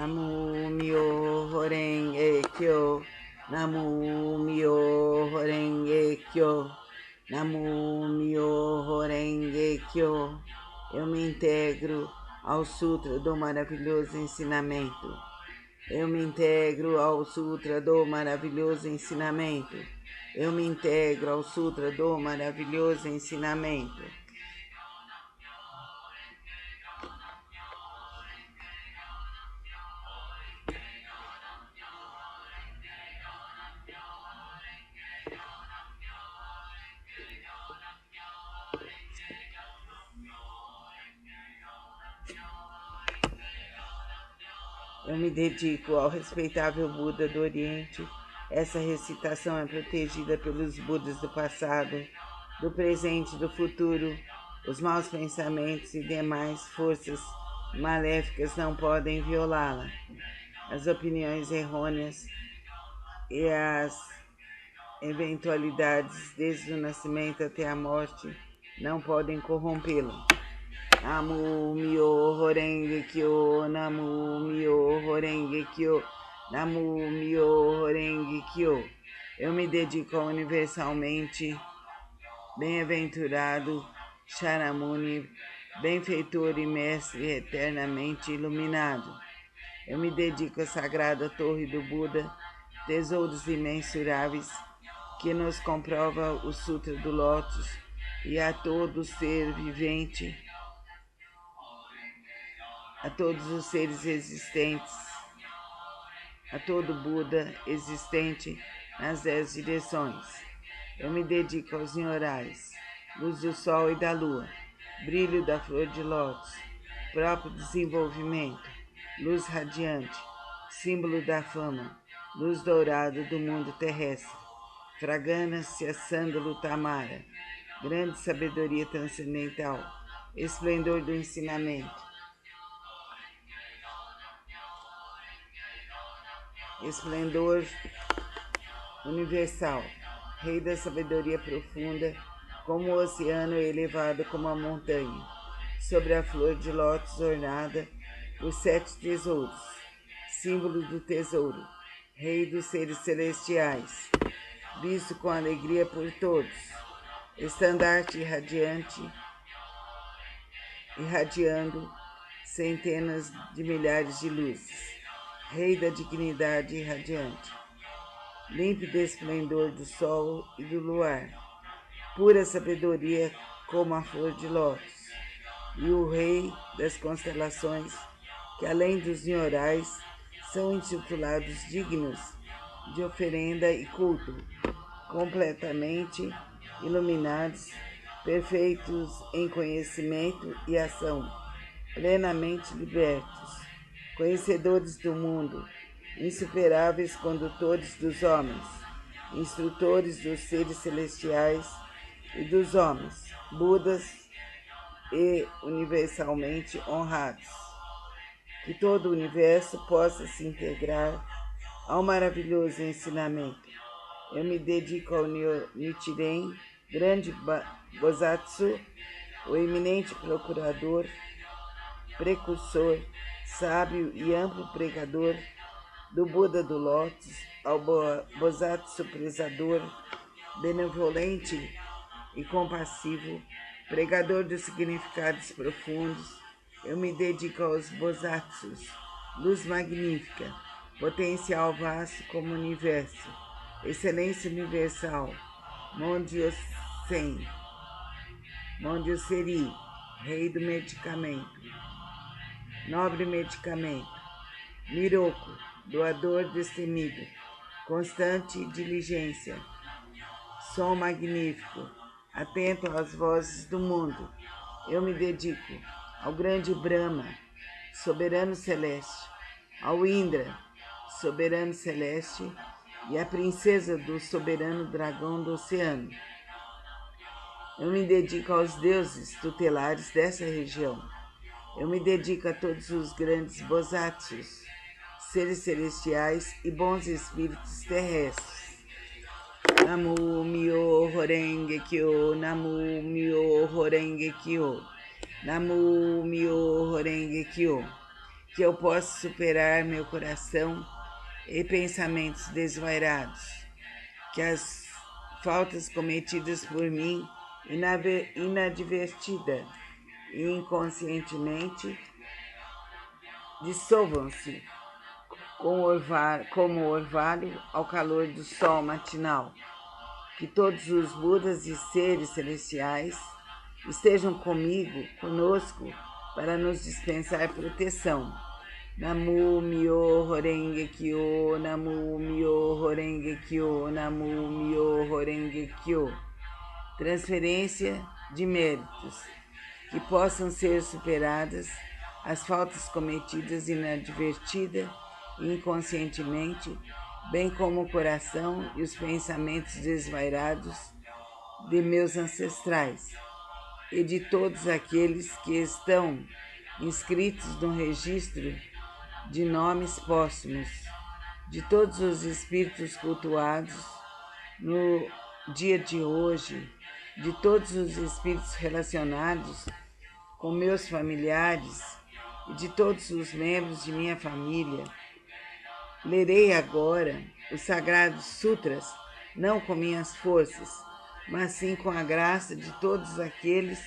Namu Myo Horenge Kyo. Namu Myo Horenge Kyo. Namu Myo Horenge Kyo. Eu me integro ao Sutra do maravilhoso ensinamento. Eu me integro ao Sutra do maravilhoso ensinamento. Eu me integro ao Sutra do maravilhoso ensinamento. Eu me dedico ao respeitável Buda do Oriente. Essa recitação é protegida pelos Budas do passado, do presente e do futuro. Os maus pensamentos e demais forças maléficas não podem violá-la. As opiniões errôneas e as eventualidades desde o nascimento até a morte não podem corrompê-la. Namu Myo Horenge Kyo, Namu Myo Horenge Kyo, Namu Myo Horenge Kyo. Eu me dedico ao universalmente bem-aventurado Sharamuni, benfeitor e mestre eternamente iluminado. Eu me dedico à sagrada torre do Buda, tesouros imensuráveis, que nos comprova o Sutra do Lótus, e a todo ser vivente, a todos os seres existentes, a todo Buda existente nas 10 direções. Eu me dedico aos nhorais, luz do sol e da lua, brilho da flor de lótus, próprio desenvolvimento, luz radiante, símbolo da fama, luz dourada do mundo terrestre, fragrância sândalo tamara, grande sabedoria transcendental, esplendor do ensinamento, esplendor universal, rei da sabedoria profunda, como o oceano elevado como a montanha, sobre a flor de lótus ornada por 7 tesouros, símbolo do tesouro, rei dos seres celestiais, visto com alegria por todos, estandarte irradiante, irradiando centenas de milhares de luzes, rei da dignidade irradiante, límpido esplendor do sol e do luar, pura sabedoria como a flor de lótus, e o rei das constelações, que além dos nhorais, são intitulados dignos de oferenda e culto, completamente iluminados, perfeitos em conhecimento e ação, plenamente libertos, conhecedores do mundo, insuperáveis condutores dos homens, instrutores dos seres celestiais e dos homens, Budas e universalmente honrados. Que todo o universo possa se integrar ao maravilhoso ensinamento. Eu me dedico ao Nichiren, grande Bosatsu, o eminente procurador, precursor, sábio e amplo pregador do Buda do Lótus, ao Bosatsu prezador, benevolente e compassivo, pregador dos significados profundos. Eu me dedico aos Bosatsus, luz magnífica, potencial vasto como o universo, excelência universal, Mondiosen, Mondioseri, rei do medicamento, nobre medicamento, Miroku, doador destemido, constante diligência, som magnífico, atento às vozes do mundo. Eu me dedico ao grande Brahma, soberano celeste, ao Indra, soberano celeste, e à princesa do soberano dragão do oceano. Eu me dedico aos deuses tutelares dessa região. Eu me dedico a todos os grandes Bosatsus, seres celestiais e bons espíritos terrestres. Namu Myo Horenge Kyo, Namu Myo Horenge Kyo, Namu Myo Horenge Kyo. que eu possa superar meu coração e pensamentos desvairados, que as faltas cometidas por mim inadvertida e inconscientemente dissolvam-se como orvalho ao calor do sol matinal, que todos os Budas e seres celestiais estejam conosco, para nos dispensar proteção. Namu Myoho Renge Kyo, Namu Myoho Renge Kyo, Namu Myoho Renge Kyo. Transferência de méritos, que possam ser superadas as faltas cometidas inadvertida e inconscientemente, bem como o coração e os pensamentos desvairados de meus ancestrais e de todos aqueles que estão inscritos no registro de nomes póstumos, de todos os espíritos cultuados no dia de hoje, de todos os espíritos relacionados com meus familiares e de todos os membros de minha família. Lerei agora os sagrados sutras, não com minhas forças, mas sim com a graça de todos aqueles,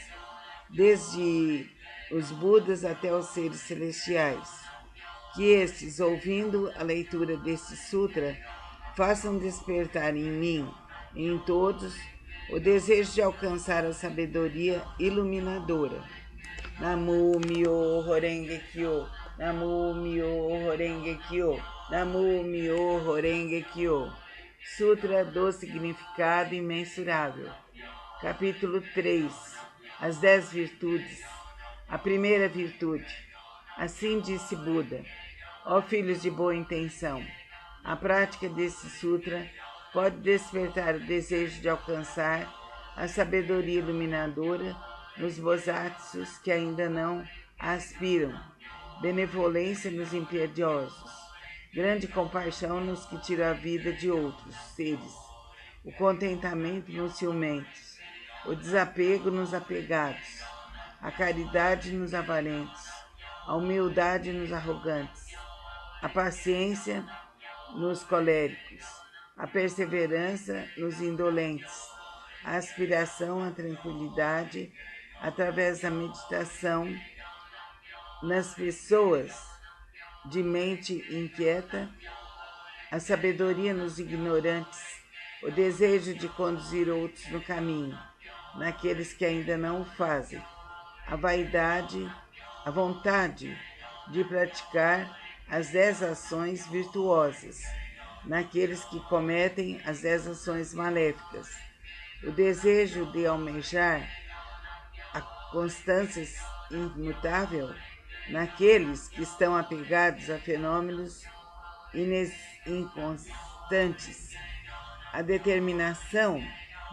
desde os Budas até os seres celestiais. Que estes, ouvindo a leitura deste sutra, façam despertar em mim e em todos o desejo de alcançar a sabedoria iluminadora. Namu Myoho Renge Kyo, Namu Myoho Renge Kyo, Namu Myoho Renge Kyo. Sutra do Significado Imensurável. Capítulo 3. As 10 virtudes. A primeira virtude. Assim disse Buda: ó filhos de boa intenção, a prática desse sutra pode despertar o desejo de alcançar a sabedoria iluminadora nos Bosatsus que ainda não a aspiram, benevolência nos impiedosos, grande compaixão nos que tiram a vida de outros seres, o contentamento nos ciumentos, o desapego nos apegados, a caridade nos avarentos, a humildade nos arrogantes, a paciência nos coléricos, a perseverança nos indolentes, a aspiração à tranquilidade através da meditação nas pessoas de mente inquieta, a sabedoria nos ignorantes, o desejo de conduzir outros no caminho, naqueles que ainda não o fazem, a vaidade, a vontade de praticar as 10 ações virtuosas, naqueles que cometem as 10 ações maléficas, o desejo de almejar a constância imutável naqueles que estão apegados a fenômenos inconstantes, a determinação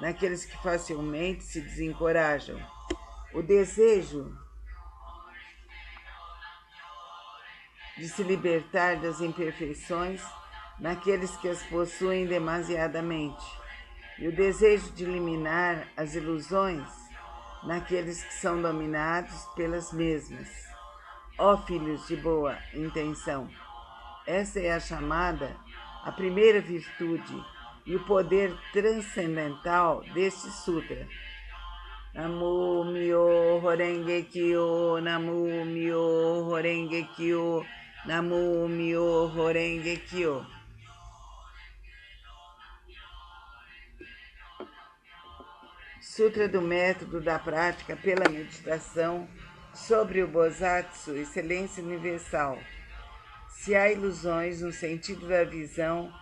naqueles que facilmente se desencorajam, o desejo de se libertar das imperfeições naqueles que as possuem demasiadamente, e o desejo de eliminar as ilusões naqueles que são dominados pelas mesmas. Ó filhos de boa intenção, essa é a chamada, a primeira virtude e o poder transcendental deste sutra. Namu Myoho Renge Kyo, Namu Myoho Renge Kyo, Namu Myoho Renge Kyo. Sutra do Método da Prática pela Meditação sobre o Bosatsu, Excelência Universal. Se há ilusões no sentido da visão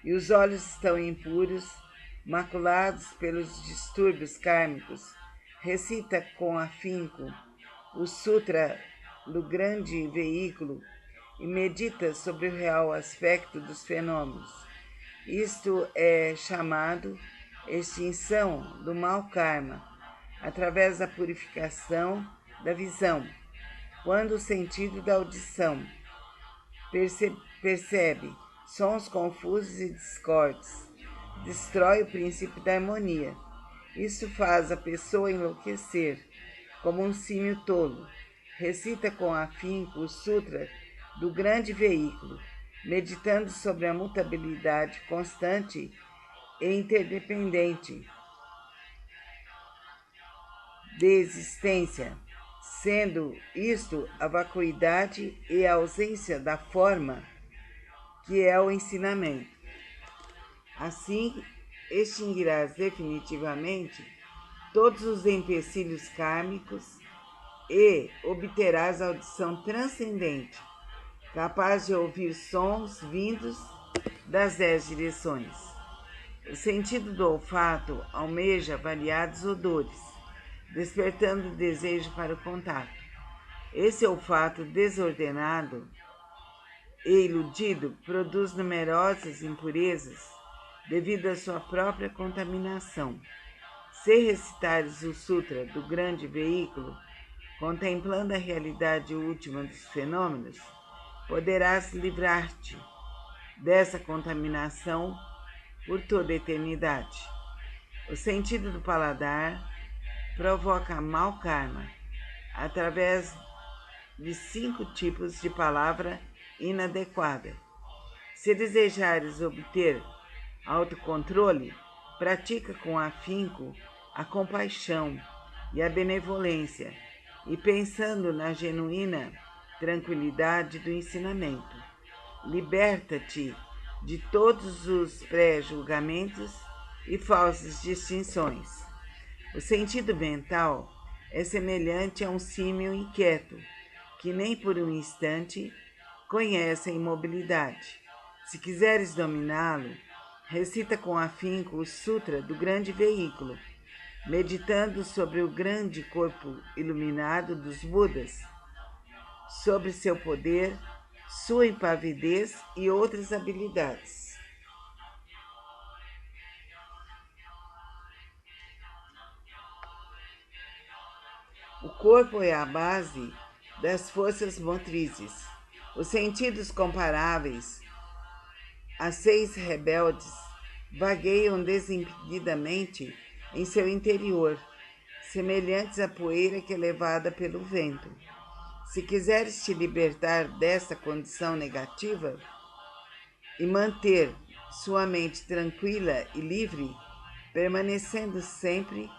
e os olhos estão impuros, maculados pelos distúrbios kármicos, recita com afinco o Sutra do Grande Veículo e medita sobre o real aspecto dos fenômenos. Isto é chamado extinção do mau karma, através da purificação da visão, quando o sentido da audição percebe sons confusos e discordes, destrói o princípio da harmonia. Isso faz a pessoa enlouquecer, como um símio tolo. Recita com afinco o sutra do grande veículo, meditando sobre a mutabilidade constante e interdependente de existência, sendo isto a vacuidade e a ausência da forma, que é o ensinamento. Assim, extinguirás definitivamente todos os empecilhos kármicos e obterás audição transcendente, capaz de ouvir sons vindos das 10 direções. O sentido do olfato almeja variados odores, despertando o desejo para o contato. Esse olfato desordenado e iludido produz numerosas impurezas devido à sua própria contaminação. Se recitares o Sutra do grande veículo, contemplando a realidade última dos fenômenos, poderás livrar-te dessa contaminação por toda a eternidade. O sentido do paladar provoca mau karma através de 5 tipos de palavra inadequada. Se desejares obter autocontrole, pratica com afinco a compaixão e a benevolência, e pensando na genuína tranquilidade do ensinamento. Liberta-te de todos os pré-julgamentos e falsas distinções. O sentido mental é semelhante a um símil inquieto, que nem por um instante conhece a imobilidade. Se quiseres dominá-lo, recita com afinco o Sutra do grande veículo, meditando sobre o grande corpo iluminado dos Budas, sobre seu poder, sua impavidez e outras habilidades. O corpo é a base das forças motrizes. Os sentidos comparáveis a 6 rebeldes vagueiam desimpedidamente em seu interior, semelhantes à poeira que é levada pelo vento. Se quiseres te libertar dessa condição negativa e manter sua mente tranquila e livre, permanecendo sempre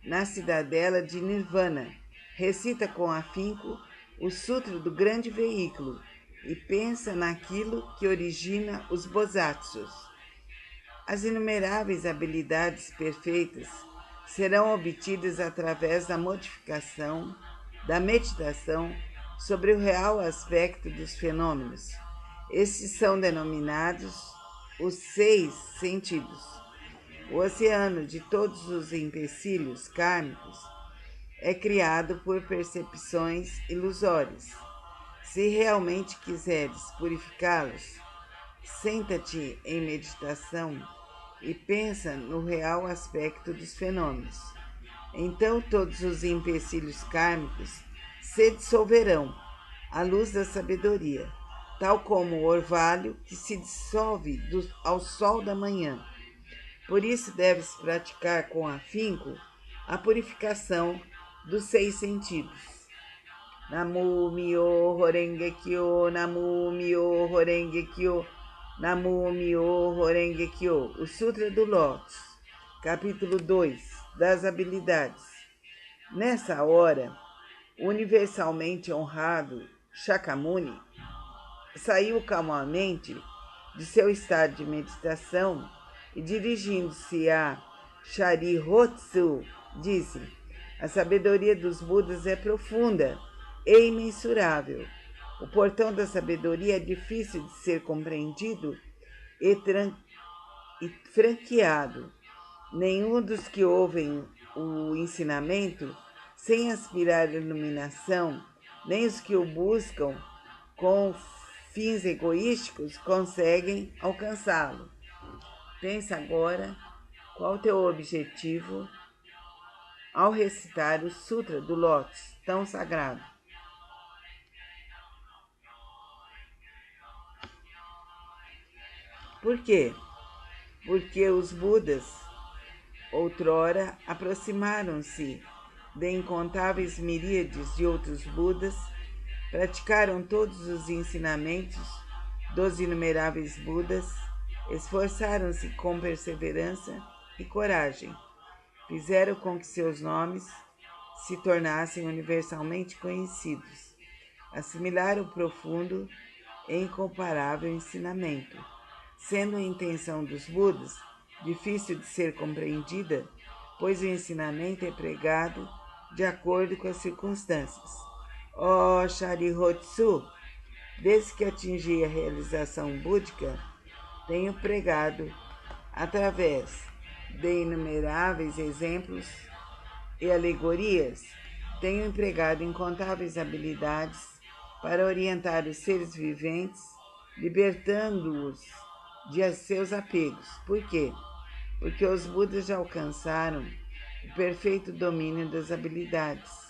na cidadela de Nirvana, recita com afinco o Sutra do grande veículo e pensa naquilo que origina os Bosatsus. As inumeráveis habilidades perfeitas serão obtidas através da modificação, da meditação sobre o real aspecto dos fenômenos. Estes são denominados os 6 sentidos. O oceano de todos os empecilhos kármicos é criado por percepções ilusórias. Se realmente quiseres purificá-los, senta-te em meditação e pensa no real aspecto dos fenômenos. Então todos os empecilhos kármicos se dissolverão à luz da sabedoria, tal como o orvalho que se dissolve ao sol da manhã. Por isso deves praticar com afinco a purificação dos 6 sentidos. Namu Myo Horenge Kyo, Namu Myo Horenge Kyo, Namu Myo Horenge Kyo. O Sutra do Lótus, capítulo 2, das habilidades. Nessa hora, o universalmente honrado Shakyamuni saiu calmamente de seu estado de meditação e, dirigindo-se a Sharirotsu, disse: a sabedoria dos Budas é profunda e imensurável. O portão da sabedoria é difícil de ser compreendido e franqueado. Nenhum dos que ouvem o ensinamento sem aspirar à iluminação, nem os que o buscam com fins egoísticos conseguem alcançá-lo. Pensa agora qual o teu objetivo ao recitar o Sutra do Lótus tão sagrado. Por quê? Porque os Budas outrora aproximaram-se de incontáveis miríades de outros Budas praticaram todos os ensinamentos dos inumeráveis Budas, esforçaram-se com perseverança e coragem, fizeram com que seus nomes se tornassem universalmente conhecidos, assimilaram o profundo e incomparável ensinamento, sendo a intenção dos Budas difícil de ser compreendida, pois o ensinamento é pregado de acordo com as circunstâncias. Ó Sharyotsu, desde que atingi a realização búdica, tenho pregado através de inumeráveis exemplos e alegorias, tenho empregado incontáveis habilidades para orientar os seres viventes, libertando-os de seus apegos. Por quê? Porque os Budas já alcançaram o perfeito domínio das habilidades,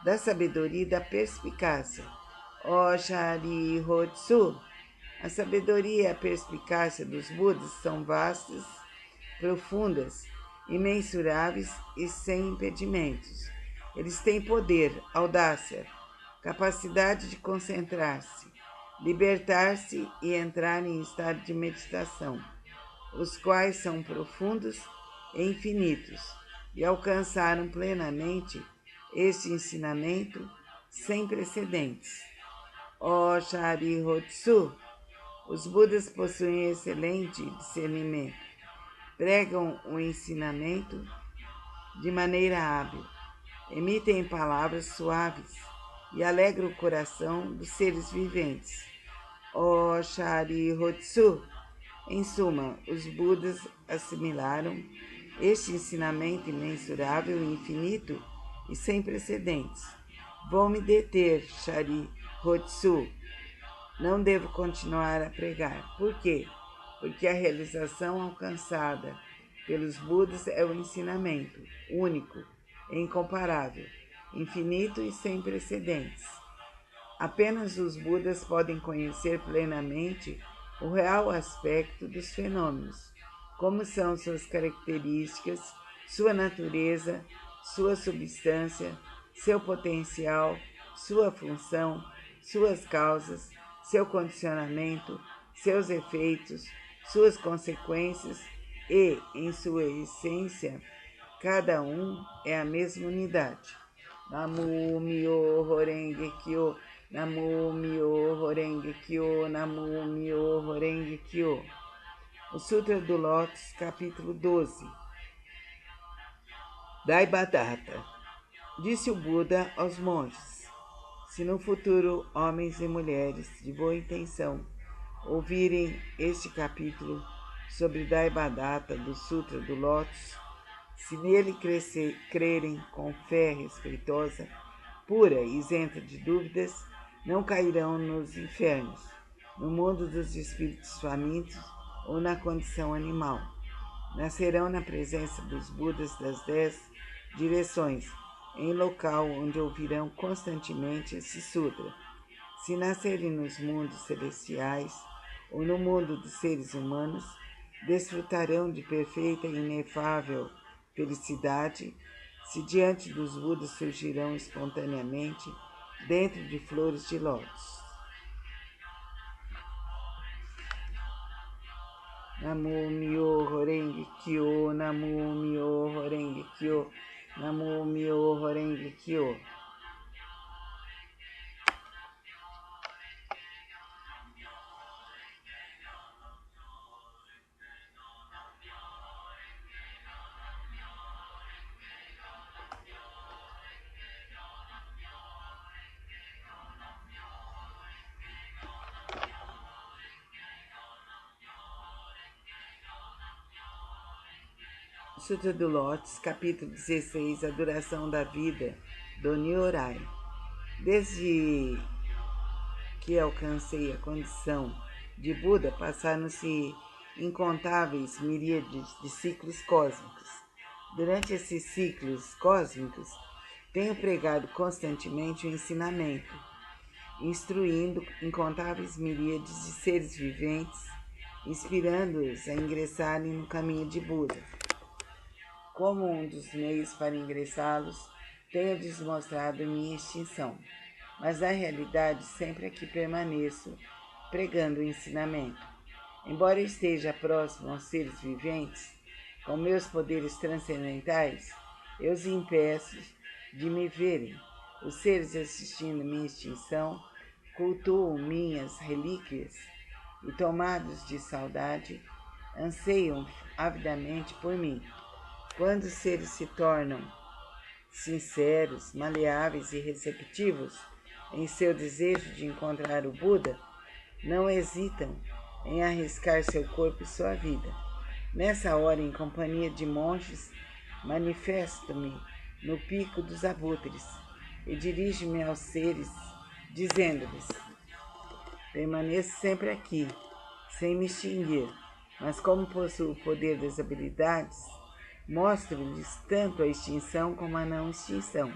da sabedoria e da perspicácia. Ó Sharyotsu, a sabedoria e a perspicácia dos Budas são vastas, profundas, imensuráveis e sem impedimentos. Eles têm poder, audácia, capacidade de concentrar-se, libertar-se e entrar em estado de meditação, os quais são profundos e infinitos, e alcançaram plenamente este ensinamento sem precedentes. Ó Sharyotsu, os Budas possuem excelente discernimento, pregam o ensinamento de maneira hábil, emitem palavras suaves e alegram o coração dos seres viventes. Ó Sharyotsu, em suma, os Budas assimilaram este ensinamento imensurável, infinito e sem precedentes. Vou me deter, Sharyotsu. Não devo continuar a pregar. Por quê? Porque a realização alcançada pelos Budas é o ensinamento único e incomparável, infinito e sem precedentes. Apenas os Budas podem conhecer plenamente o real aspecto dos fenômenos, como são suas características, sua natureza, sua substância, seu potencial, sua função, suas causas, seu condicionamento, seus efeitos, suas consequências e, em sua essência, cada um é a mesma unidade. Namu Myoho Renge Kyo, Namu Myoho Renge Kyo, Namu Myoho Renge Kyo. O Sutra do Lótus, capítulo 12. Daibhadata. Disse o Buda aos monges: se no futuro homens e mulheres de boa intenção ouvirem este capítulo sobre Daibhadata do Sutra do Lótus, se nele crerem com fé respeitosa, pura e isenta de dúvidas, não cairão nos infernos, no mundo dos espíritos famintos ou na condição animal. Nascerão na presença dos Budas das 10 direções, em local onde ouvirão constantemente esse sutra. Se nascerem nos mundos celestiais ou no mundo dos seres humanos, desfrutarão de perfeita e inefável felicidade, se diante dos Budas surgirão espontaneamente dentro de flores de lótus. Namu Myoho Renge Kyo, Namu Myoho Renge Kyo, Namu Myoho Renge Kyo. Sutra do Lótus, capítulo 16, a duração da vida do Nyorai. Desde que alcancei a condição de Buda, passaram-se incontáveis miríades de ciclos cósmicos. Durante esses ciclos cósmicos, tenho pregado constantemente o ensinamento, instruindo incontáveis miríades de seres viventes, inspirando-os a ingressarem no caminho de Buda. Como um dos meios para ingressá-los, tenho demonstrado minha extinção. mas na realidade sempre aqui permaneço, pregando o ensinamento. Embora eu esteja próximo aos seres viventes, com meus poderes transcendentais, eu os impeço de me verem. Os seres assistindo minha extinção cultuam minhas relíquias e, tomados de saudade, anseiam avidamente por mim. Quando os seres se tornam sinceros, maleáveis e receptivos em seu desejo de encontrar o Buda, não hesitam em arriscar seu corpo e sua vida. Nessa hora, em companhia de monges, manifesto-me no pico dos abutres e dirijo-me aos seres, dizendo-lhes: permaneço sempre aqui, sem me extinguir, mas como possuo o poder das habilidades, mostro-lhes tanto a extinção como a não extinção.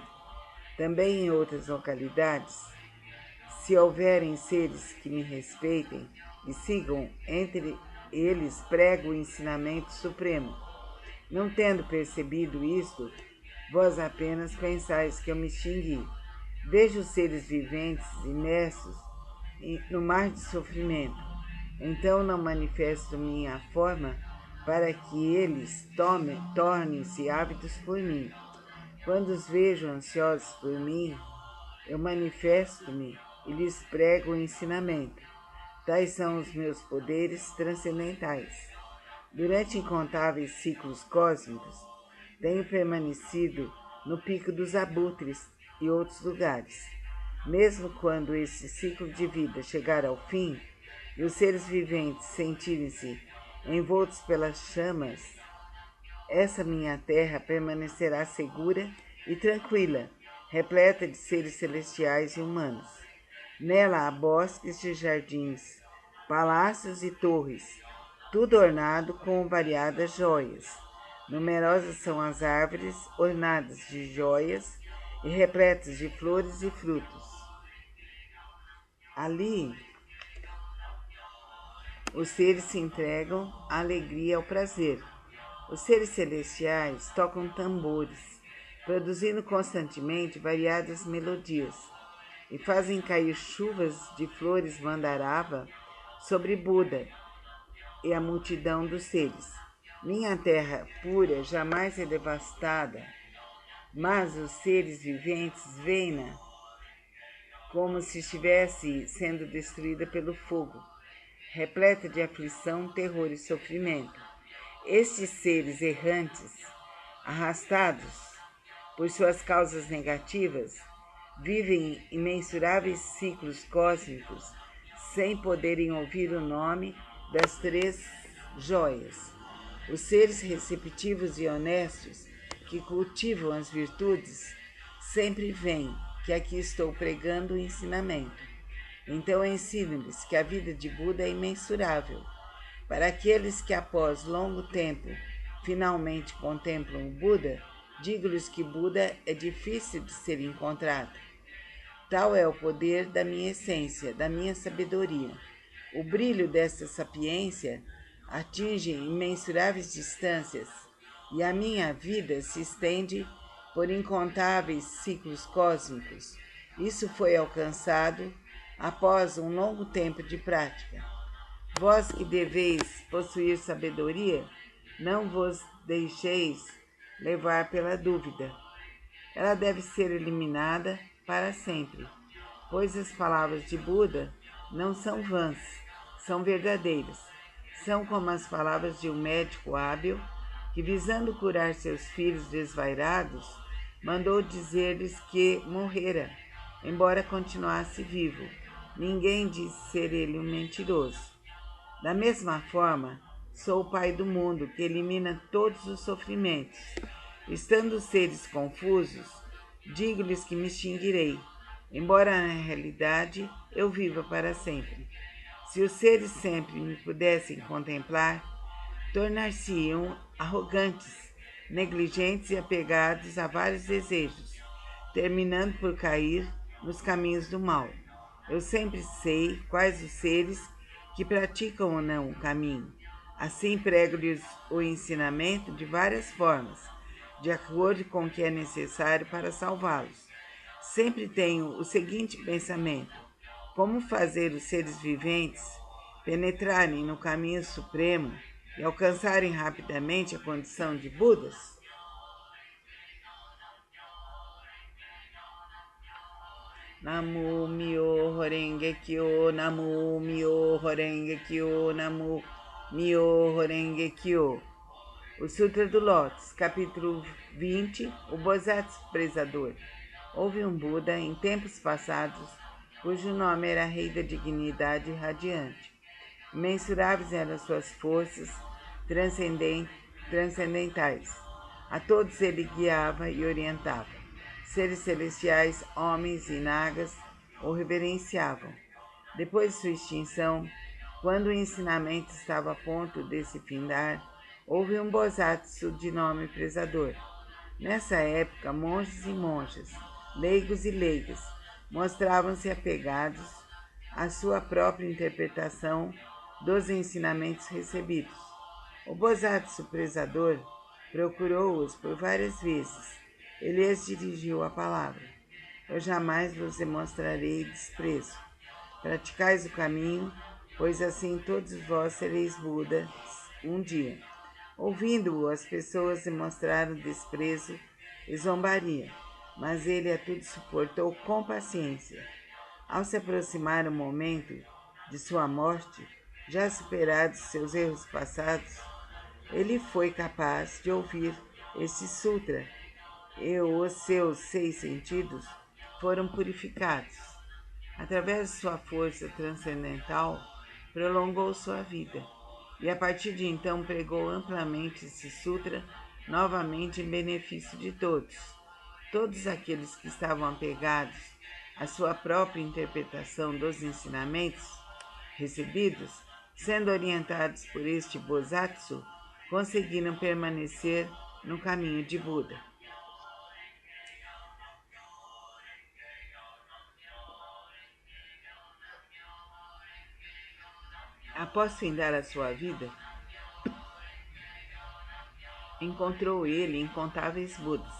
Também em outras localidades, se houverem seres que me respeitem e sigam, entre eles prego o ensinamento supremo. Não tendo percebido isto, vós apenas pensais que eu me extingui. Vejo os seres viventes imersos no mar de sofrimento. Então não manifesto minha forma para que eles tornem-se ávidos por mim. Quando os vejo ansiosos por mim, eu manifesto-me e lhes prego o ensinamento. Tais são os meus poderes transcendentais. Durante incontáveis ciclos cósmicos, tenho permanecido no pico dos abutres e outros lugares. Mesmo quando esse ciclo de vida chegar ao fim e os seres viventes sentirem-se envoltos pelas chamas, essa minha terra permanecerá segura e tranquila, repleta de seres celestiais e humanos. Nela há bosques e jardins, palácios e torres, tudo ornado com variadas joias. Numerosas são as árvores ornadas de joias e repletas de flores e frutos. Ali, os seres se entregam à alegria e ao prazer. Os seres celestiais tocam tambores, produzindo constantemente variadas melodias, e fazem cair chuvas de flores mandarava sobre Buda e a multidão dos seres. Minha terra pura jamais é devastada, mas os seres viventes veem-na como se estivesse sendo destruída pelo fogo, repleta de aflição, terror e sofrimento. Estes seres errantes, arrastados por suas causas negativas, vivem imensuráveis ciclos cósmicos sem poderem ouvir o nome das três joias. Os seres receptivos e honestos que cultivam as virtudes sempre veem que aqui estou pregando o ensinamento. Então ensino-lhes que a vida de Buda é imensurável. Para aqueles que após longo tempo finalmente contemplam o Buda, digo-lhes que Buda é difícil de ser encontrado. Tal é o poder da minha essência, da minha sabedoria. O brilho desta sapiência atinge imensuráveis distâncias e a minha vida se estende por incontáveis ciclos cósmicos. Isso foi alcançado após um longo tempo de prática. Vós que deveis possuir sabedoria, não vos deixeis levar pela dúvida. Ela deve ser eliminada para sempre, pois as palavras de Buda não são vãs, são verdadeiras. São como as palavras de um médico hábil que, visando curar seus filhos desvairados, mandou dizer-lhes que morrera, embora continuasse vivo. Ninguém disse ser ele um mentiroso. Da mesma forma, sou o Pai do mundo, que elimina todos os sofrimentos. Estando os seres confusos, digo-lhes que me extinguirei, embora na realidade eu viva para sempre. Se os seres sempre me pudessem contemplar, tornar-se-iam arrogantes, negligentes e apegados a vários desejos, terminando por cair nos caminhos do mal. Eu sempre sei quais os seres que praticam ou não o caminho. Assim prego-lhes o ensinamento de várias formas, de acordo com o que é necessário para salvá-los. sempre tenho o seguinte pensamento: como fazer os seres viventes penetrarem no caminho supremo e alcançarem rapidamente a condição de Budas? Namo Myoho Renge Kyo, Namo Myoho Renge Kyo, Namo Myoho Renge Kyo. O Sutra do Lótus, capítulo 20, o Bodhisattva Prezador. Houve um Buda em tempos passados, cujo nome era Rei da Dignidade Radiante. Imensuráveis eram suas forças transcendentais. A todos ele guiava e orientava. Seres celestiais, homens e nagas o reverenciavam. Depois de sua extinção, quando o ensinamento estava a ponto de se findar, houve um Bodhisattva de nome Prezador. Nessa época, monges e monjas, leigos e leigas, mostravam-se apegados à sua própria interpretação dos ensinamentos recebidos. O Bodhisattva Prezador procurou-os por várias vezes. Ele lhes dirigiu a palavra: eu jamais vos demonstrarei desprezo. Praticais o caminho, pois assim todos vós sereis Budas um dia. Ouvindo-o, as pessoas demonstraram desprezo e zombaria, mas ele a tudo suportou com paciência. Ao se aproximar o momento de sua morte, já superados seus erros passados, ele foi capaz de ouvir este sutra e os seus 6 sentidos foram purificados. Através de sua força transcendental, prolongou sua vida e a partir de então pregou amplamente esse sutra novamente em benefício de todos. Todos aqueles que estavam apegados à sua própria interpretação dos ensinamentos recebidos, sendo orientados por este Bodhisattva, conseguiram permanecer no caminho de Buda. Após findar a sua vida, encontrou ele incontáveis Budas.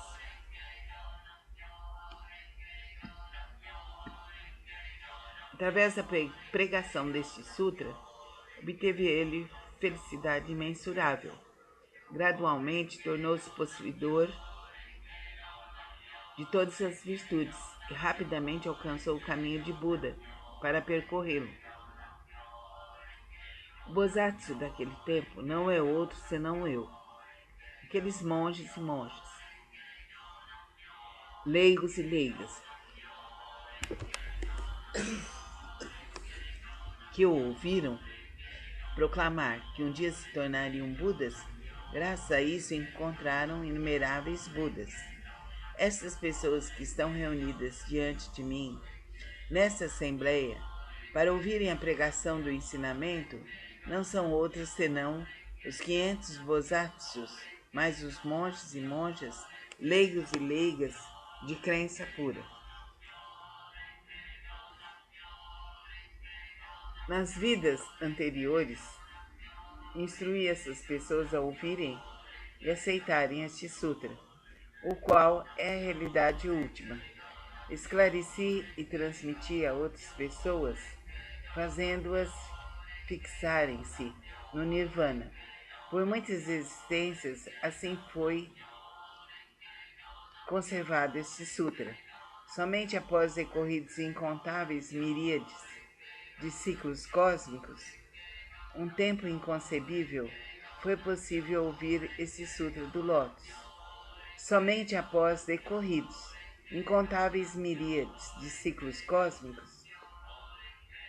Através da pregação deste sutra, obteve ele felicidade imensurável. Gradualmente tornou-se possuidor de todas as virtudes e rapidamente alcançou o caminho de Buda para percorrê-lo. O Bodhisattva daquele tempo não é outro senão eu. Aqueles monges e monjas, leigos e leigas, que o ouviram proclamar que um dia se tornariam Budas, graças a isso encontraram inumeráveis Budas. Essas pessoas que estão reunidas diante de mim, nesta assembleia, para ouvirem a pregação do ensinamento, não são outros senão os 500 Bodhisattvas, mais os monges e monjas, leigos e leigas de crença pura. Nas vidas anteriores, instruí essas pessoas a ouvirem e aceitarem este sutra, o qual é a realidade última. Esclareci e transmiti a outras pessoas, fazendo-as fixarem-se no Nirvana. Por muitas existências, assim foi conservado este sutra. Somente após decorridos incontáveis miríades de ciclos cósmicos, um tempo inconcebível, foi possível ouvir esse sutra do Lótus. Somente após decorridos incontáveis miríades de ciclos cósmicos,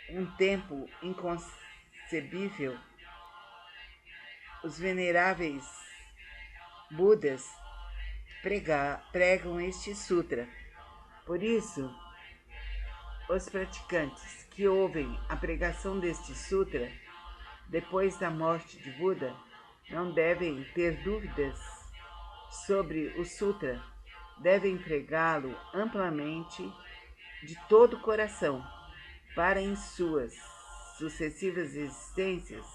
um tempo inconcebível, os veneráveis Budas pregam este sutra. Por isso, os praticantes que ouvem a pregação deste sutra depois da morte de Buda não devem ter dúvidas sobre o sutra, devem pregá-lo amplamente de todo o coração, para em suas sucessivas existências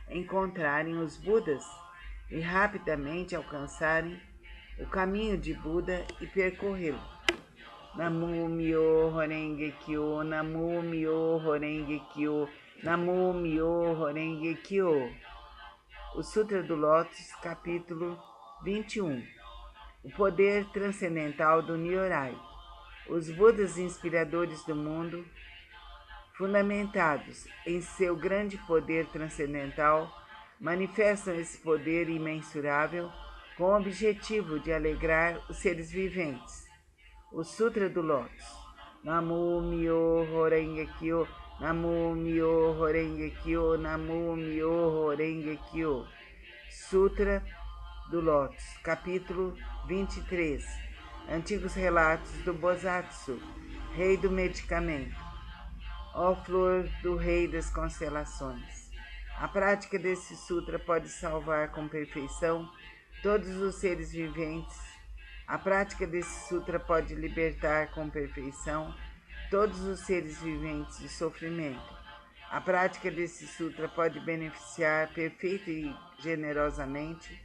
encontrarem os Budas e rapidamente alcançarem o caminho de Buda e percorrê-lo. Namu Myo Renge Kyo, Namu Myo Renge Kyo, Namu Myo Renge Kyo. O Sutra do Lótus, capítulo 21. O poder transcendental do Nyorai. Os Budas inspiradores do mundo, fundamentados em seu grande poder transcendental, manifestam esse poder imensurável com o objetivo de alegrar os seres viventes. O Sutra do Lótus. Namu Myo Renge Kyo, Namu Myo Renge Kyo, Namu Myo Renge Kyo. Sutra do Lótus, capítulo 23. Antigos relatos do Bosatsu, rei do medicamento. Ó flor do rei das constelações. A prática desse sutra pode salvar com perfeição todos os seres viventes. A prática desse sutra pode libertar com perfeição todos os seres viventes de sofrimento. A prática desse sutra pode beneficiar perfeita e generosamente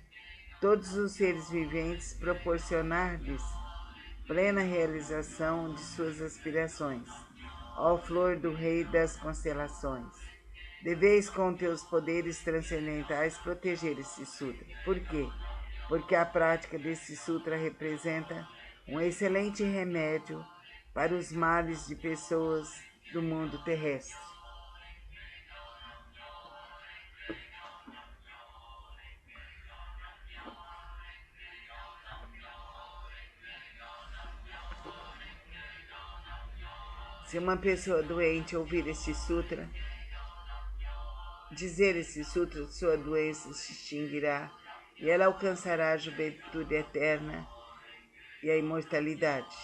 todos os seres viventes, proporcionar-lhes plena realização de suas aspirações. Ó flor do rei das constelações, deveis com teus poderes transcendentais proteger esse sutra. Por quê? Porque a prática desse sutra representa um excelente remédio para os males de pessoas do mundo terrestre. Se uma pessoa doente ouvir este sutra, dizer esse sutra, sua doença se extinguirá e ela alcançará a juventude eterna e a imortalidade.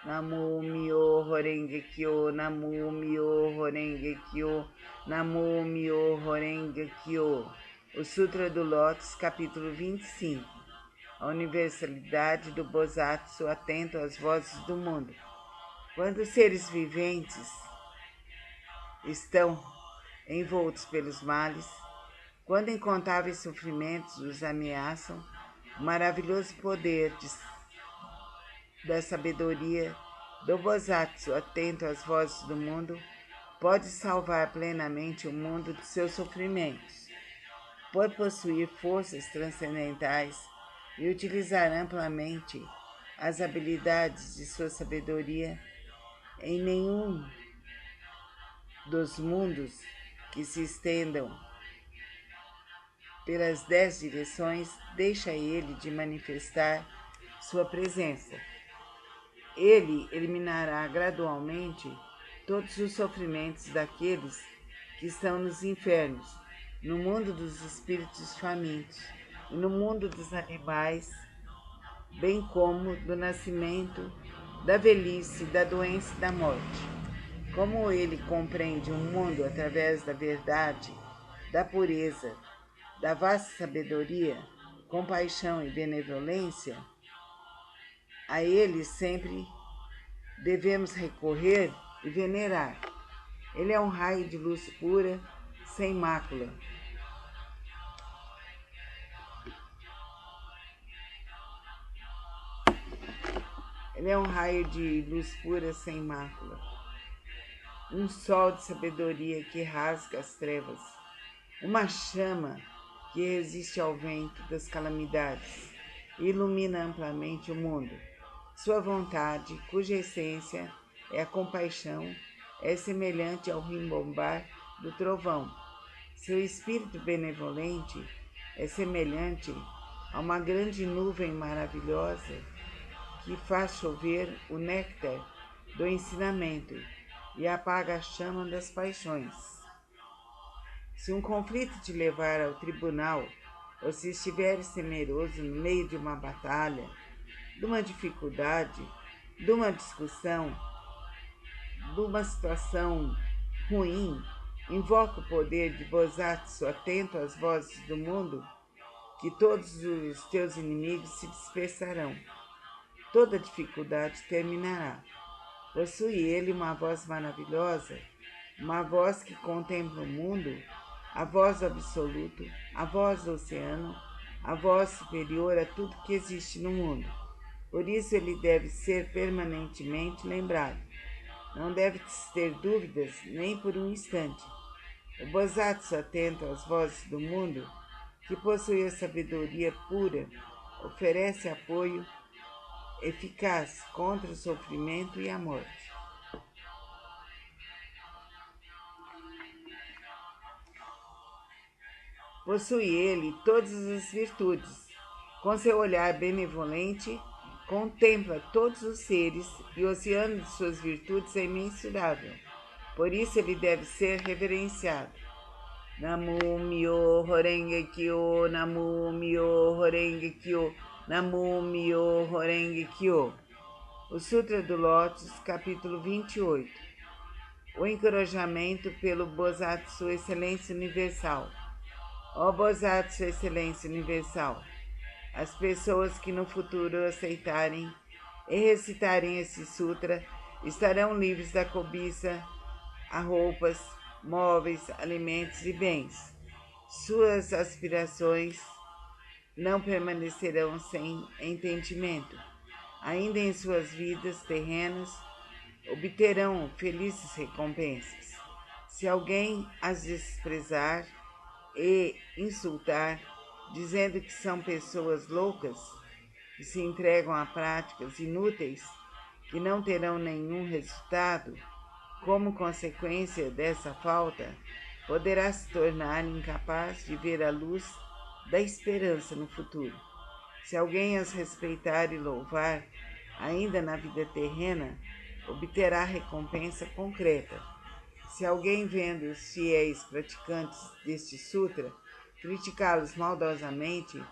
Namu Myo Renge Kyo, Namu Myo Renge Kyo, Namu Myo Renge Kyo. O Sutra do Lótus, capítulo 25. A universalidade do Bosatsu atento às vozes do mundo. Quando os seres viventes estão envoltos pelos males, quando incontáveis sofrimentos os ameaçam, o maravilhoso poder da sabedoria do Bosatsu, atento às vozes do mundo, pode salvar plenamente o mundo de seus sofrimentos. Por possuir forças transcendentais e utilizar amplamente as habilidades de sua sabedoria, em nenhum dos mundos que se estendam pelas 10 direções, deixa ele de manifestar sua presença. Ele eliminará gradualmente todos os sofrimentos daqueles que estão nos infernos, no mundo dos espíritos famintos e no mundo dos animais, bem como do nascimento, da velhice, da doença e da morte. Como ele compreende o mundo através da verdade, da pureza, da vasta sabedoria, compaixão e benevolência, a ele sempre devemos recorrer e venerar. Ele é um raio de luz pura, sem mácula. Ele é um raio de luz pura, sem mácula. Um sol de sabedoria que rasga as trevas. Uma chama que resiste ao vento das calamidades e ilumina amplamente o mundo. Sua vontade, cuja essência é a compaixão, é semelhante ao rimbombar do trovão. Seu espírito benevolente é semelhante a uma grande nuvem maravilhosa que faz chover o néctar do ensinamento e apaga a chama das paixões. Se um conflito te levar ao tribunal, ou se estiveres temeroso no meio de uma batalha, de uma dificuldade, de uma discussão, de uma situação ruim, invoca o poder de Bosatsu atento às vozes do mundo, que todos os teus inimigos se dispersarão. Toda dificuldade terminará. Possui ele uma voz maravilhosa, uma voz que contempla o mundo, a voz do absoluto, a voz do oceano, a voz superior a tudo que existe no mundo. Por isso ele deve ser permanentemente lembrado. Não deve ter dúvidas nem por um instante. O Bosatsu, atento às vozes do mundo, que possui a sabedoria pura, oferece apoio eficaz contra o sofrimento e a morte. Possui ele todas as virtudes. Com seu olhar benevolente, contempla todos os seres e o oceano de suas virtudes é imensurável. Por isso ele deve ser reverenciado. Namu Myo Horenge Kyo, Namu Myo Horenge Kyo, Namu Myo Horenge Kyo. O Sutra do Lótus, capítulo 28. O encorajamento pelo Bosatsu Excelência Universal. Ó Bosatsu Excelência Universal, as pessoas que no futuro aceitarem e recitarem esse sutra estarão livres da cobiça a roupas, móveis, alimentos e bens. Suas aspirações não permanecerão sem entendimento. Ainda em suas vidas terrenas, obterão felizes recompensas. Se alguém as desprezar e insultar, dizendo que são pessoas loucas, que se entregam a práticas inúteis, que não terão nenhum resultado, como consequência dessa falta, poderá se tornar incapaz de ver a luz da esperança no futuro. Se alguém as respeitar e louvar, ainda na vida terrena, obterá recompensa concreta. Se alguém, vendo os fiéis praticantes deste sutra, criticá-los maldosamente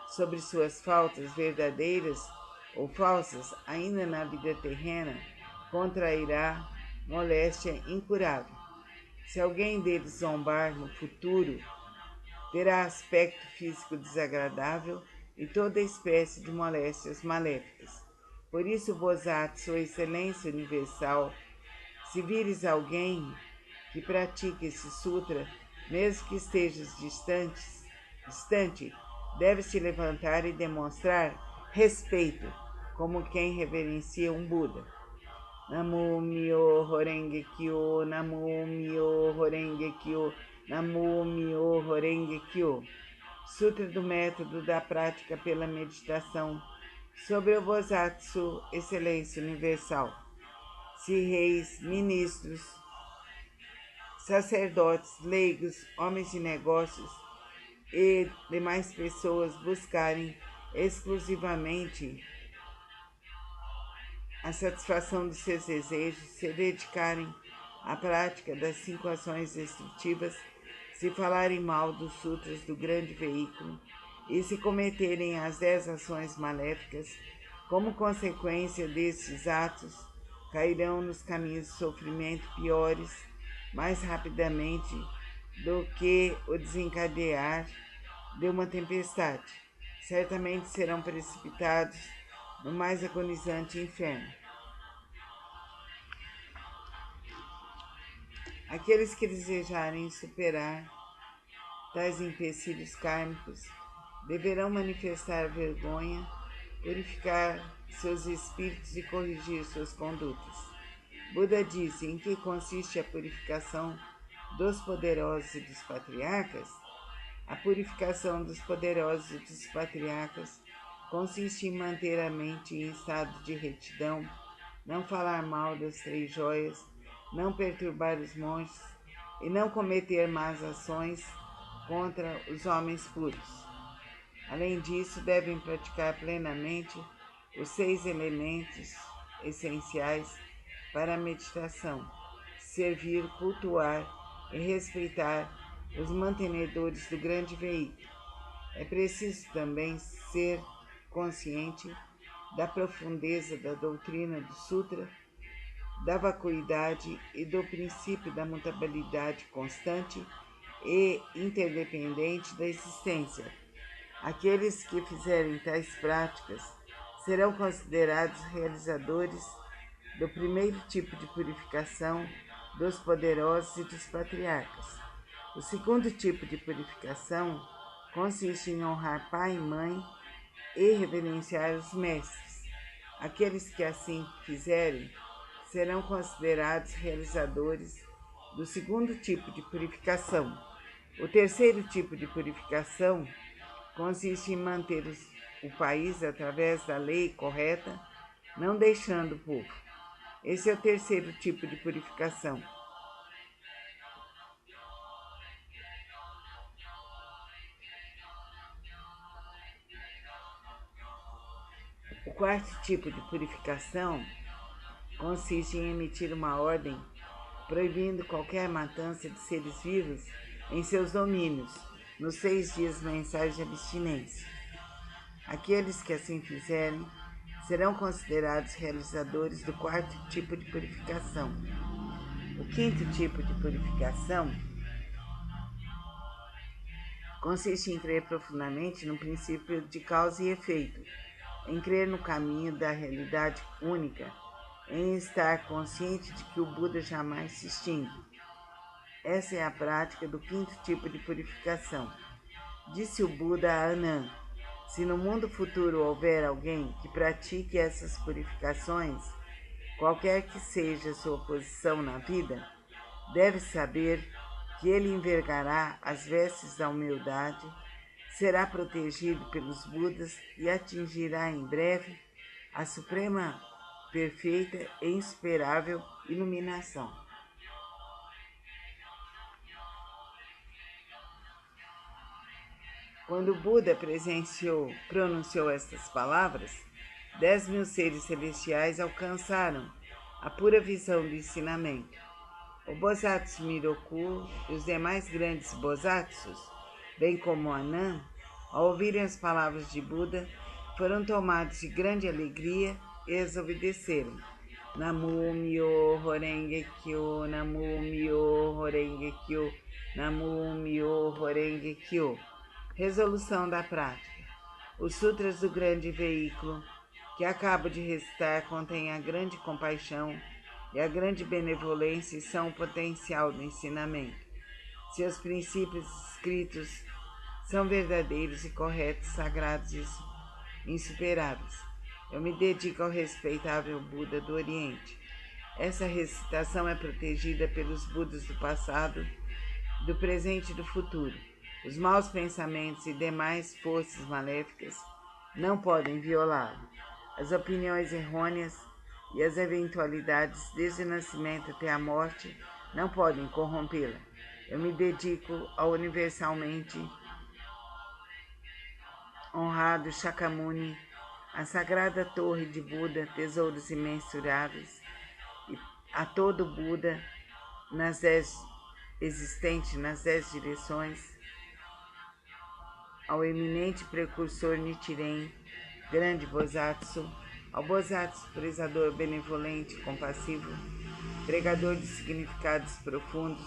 sobre suas faltas verdadeiras ou falsas, ainda na vida terrena, contrairá moléstia incurável. Se alguém deles zombar no futuro, terá aspecto físico desagradável e toda espécie de moléstias maléficas. Por isso, Bosatsu, Excelência Universal, se vires alguém que pratique esse sutra, mesmo que estejas distante, deve-se levantar e demonstrar respeito, como quem reverencia um Buda. Namu Myo Horenge Kyo, Namu Myo Horenge Kyo, Namu Myo Horenge Kyo. Sutra do Método da Prática pela Meditação sobre o Bosatsu, Excelência Universal. Se reis, ministros, sacerdotes, leigos, homens de negócios e demais pessoas buscarem exclusivamente a satisfação dos seus desejos, se dedicarem à prática das 5 ações destrutivas, se falarem mal dos sutras do grande veículo e se cometerem as 10 ações maléficas, como consequência destes atos, cairão nos caminhos de sofrimento piores mais rapidamente do que o desencadear de uma tempestade. Certamente serão precipitados no mais agonizante inferno. Aqueles que desejarem superar tais empecilhos kármicos deverão manifestar vergonha, purificar seus espíritos e corrigir suas condutas. Buda disse: em que consiste a purificação dos poderosos e dos patriarcas? A purificação dos poderosos e dos patriarcas consiste em manter a mente em estado de retidão, não falar mal das 3 joias, não perturbar os monges e não cometer más ações contra os homens puros. Além disso, devem praticar plenamente os 6 elementos essenciais para a meditação: servir, cultuar e respeitar os mantenedores do grande veículo. É preciso também ser consciente da profundeza da doutrina do Sutra, da vacuidade e do princípio da mutabilidade constante e interdependente da existência. Aqueles que fizerem tais práticas serão considerados realizadores do primeiro tipo de purificação dos poderosos e dos patriarcas. O segundo tipo de purificação consiste em honrar pai e mãe e reverenciar os mestres. Aqueles que assim fizerem serão considerados realizadores do segundo tipo de purificação. O terceiro tipo de purificação consiste em manter o país através da lei correta, não deixando o povo. Esse é o terceiro tipo de purificação. O quarto tipo de purificação consiste em emitir uma ordem proibindo qualquer matança de seres vivos em seus domínios, nos 6 dias mensais de abstinência. Aqueles que assim fizerem serão considerados realizadores do quarto tipo de purificação. O quinto tipo de purificação consiste em crer profundamente no princípio de causa e efeito, em crer no caminho da realidade única, em estar consciente de que o Buda jamais se extingue. Essa é a prática do quinto tipo de purificação. Disse o Buda a Anand: se no mundo futuro houver alguém que pratique essas purificações, qualquer que seja sua posição na vida, deve saber que ele envergará as vestes da humildade, será protegido pelos Budas e atingirá em breve a suprema, perfeita e insuperável iluminação. Quando o Buda pronunciou estas palavras, 10.000 seres celestiais alcançaram a pura visão do ensinamento. O Bosatsu Miroku e os demais grandes Bosatsus, bem como Anand, ao ouvirem as palavras de Buda, foram tomados de grande alegria e as obedeceram. Namu Myoho Renge Kyo, Namu Myoho Renge Kyo, Namu Myoho Renge Kyo. Resolução da prática. Os sutras do grande veículo que acabo de recitar contêm a grande compaixão e a grande benevolência e são o potencial do ensinamento. Seus princípios escritos são verdadeiros e corretos, sagrados e insuperáveis. Eu me dedico ao respeitável Buda do Oriente. Essa recitação é protegida pelos Budas do passado, do presente e do futuro. Os maus pensamentos e demais forças maléficas não podem violá-lo. As opiniões errôneas e as eventualidades desde o nascimento até a morte não podem corrompê-la. Eu me dedico ao universalmente honrado Shakyamuni, a sagrada torre de Buda, tesouros imensuráveis, e a todo Buda existente nas 10 direções, ao eminente precursor Nichiren, grande Bosatsu, ao Bosatsu prezador benevolente e compassivo, pregador de significados profundos,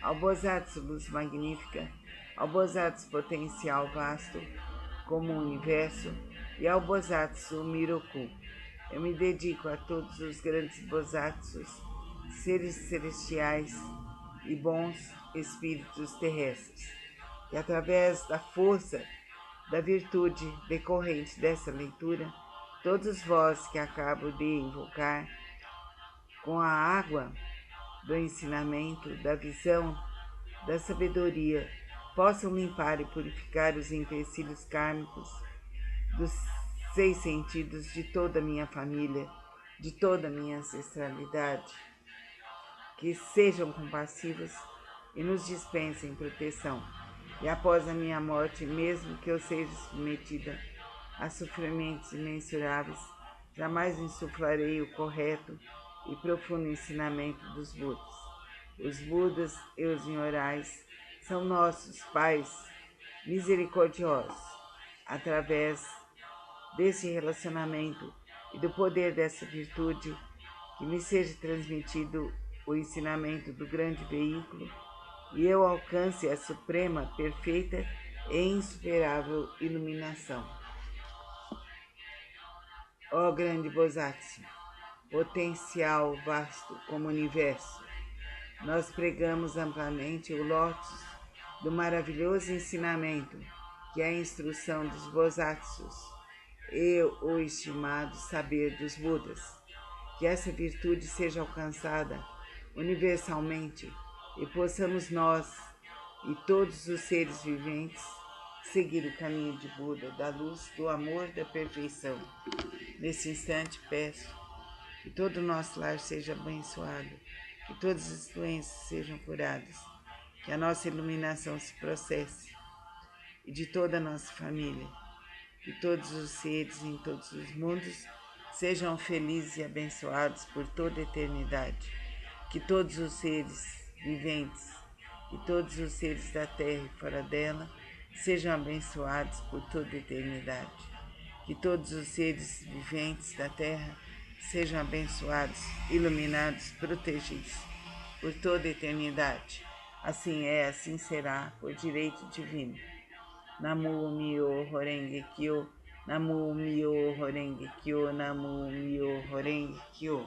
ao Bosatsu luz magnífica, ao Bosatsu potencial vasto, como o universo, e ao Bosatsu Miroku. Eu me dedico a todos os grandes Bosatsus, seres celestiais e bons espíritos terrestres, e através da força da virtude decorrente dessa leitura, todos vós que acabo de invocar, com a água do ensinamento, da visão, da sabedoria, possam limpar e purificar os empecilhos kármicos dos 6 sentidos de toda a minha família, de toda a minha ancestralidade, que sejam compassivos e nos dispensem proteção. E após a minha morte, mesmo que eu seja submetida a sofrimentos imensuráveis, jamais insuflarei o correto e profundo ensinamento dos Budas. Os Budas e os Nyorais são nossos pais misericordiosos. Através desse relacionamento e do poder dessa virtude, que me seja transmitido o ensinamento do grande veículo e eu alcance a suprema, perfeita e insuperável iluminação. Ó grande Bosatsu, potencial vasto como o universo, nós pregamos amplamente o lótus do maravilhoso ensinamento que é a instrução dos Bosatsus. e o estimado saber dos Budas. Que essa virtude seja alcançada universalmente e possamos nós e todos os seres viventes seguir o caminho de Buda, da luz, do amor, da perfeição. Nesse instante peço que todo o nosso lar seja abençoado, que todas as doenças sejam curadas, que a nossa iluminação se processe e de toda a nossa família, que todos os seres em todos os mundos sejam felizes e abençoados por toda a eternidade, que todos os seres viventes e todos os seres da terra e fora dela sejam abençoados por toda a eternidade, que todos os seres viventes da terra sejam abençoados, iluminados, protegidos por toda a eternidade. Assim é, assim será, por direito divino. Namu Myo Horenge Kyo, Namu Myo Horenge Kyo, Namu Myo Horenge Kyo.